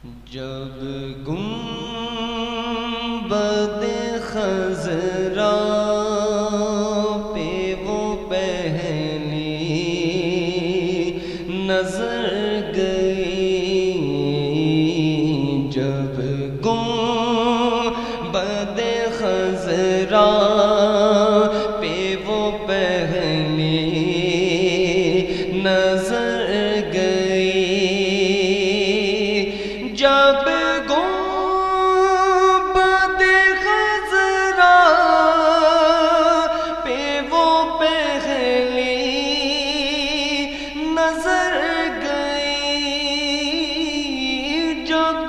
جب گنبد خضرا پہ وہ پہلی نظر گئی، جب گنبد خضرا پہ وہ پہلی نظر گئی، جب گنبد خضرا پہ وہ پہلی نظر گئی، جب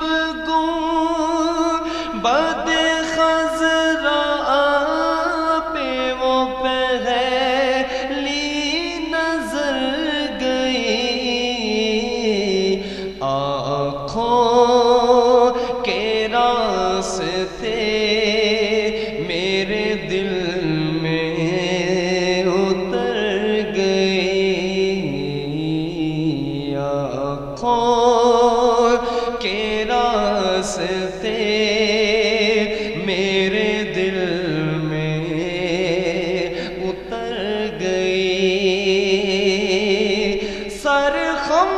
گنبد خضرا پہ وہ پہلی نظر گئی، آنکھوں کے راستے میرے دل میں اتر گئی، آنکھوں کے راستے میرے دل میں اتر گئی، سر خم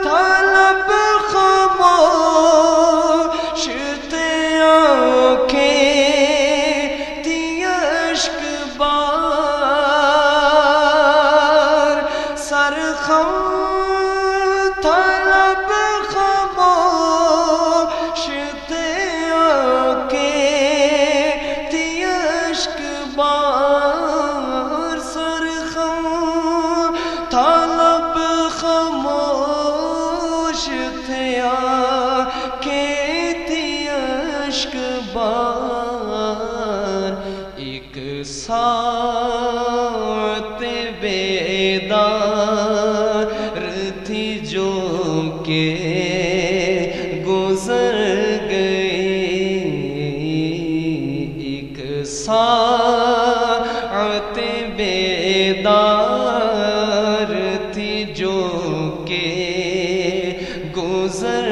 تھا لب خاموش تھے آنکھیں تھی اشک بار، سر خم تھا لب خاموش تھے آنکھیں تھی اشک بار، سر خم تھا لب خاموش تھے آنکھیں تھی اشک بار، ایک ساعت بیدار تھی جو کہ گزر گئی، ایک ساعت بیدار تھی جو کہ گزر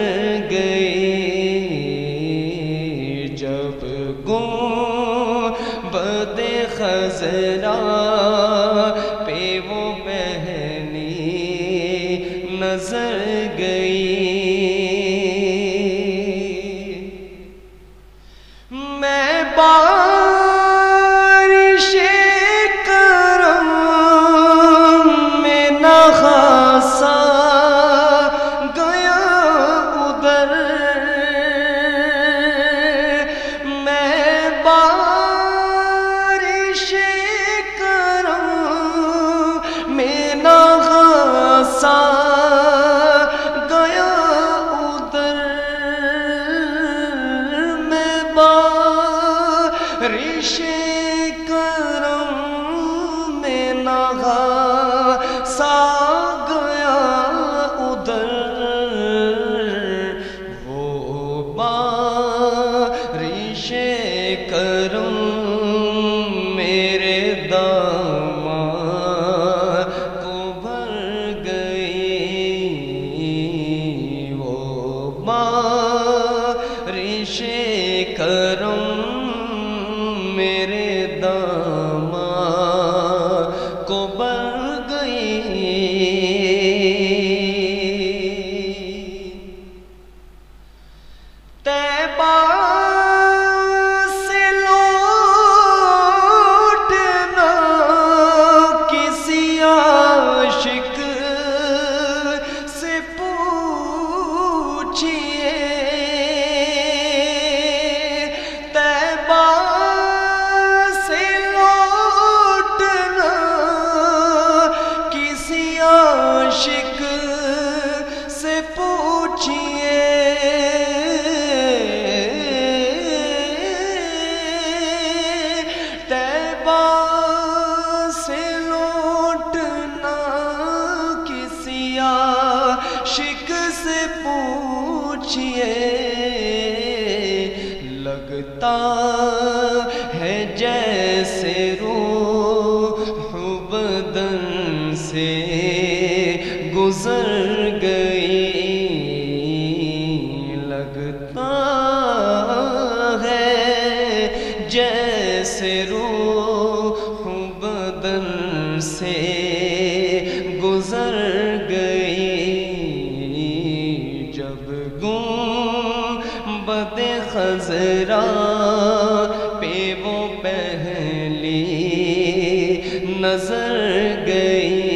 گئی، جب گنبد خضرا پہ وہ پہلی نظر گئی، میں بارش کرم میں نہ خاصا گیا ادھر، میں بارش کرم میں نہ خاصا گیا ادھر، میں بارش کرم میں نہ خاصا گیا ادھر، وہ بارش کرم میرے دامن کو بھر گئی، وہ بارش کرم میرے دامن کو بھر گئی، طیبہ سے لوٹنا کسی عاشق سے پوچھئے، طیبہ سے لوٹنا کسی عاشق سے پوچھئے، طیبہ سے لوٹنا کسی عاشق سے پوچھئے، لگتا ہے جیسے روح بدن سے گزر گئی، گزر گئی جب گنبد خضرا پہ وہ پہلی نظر گئی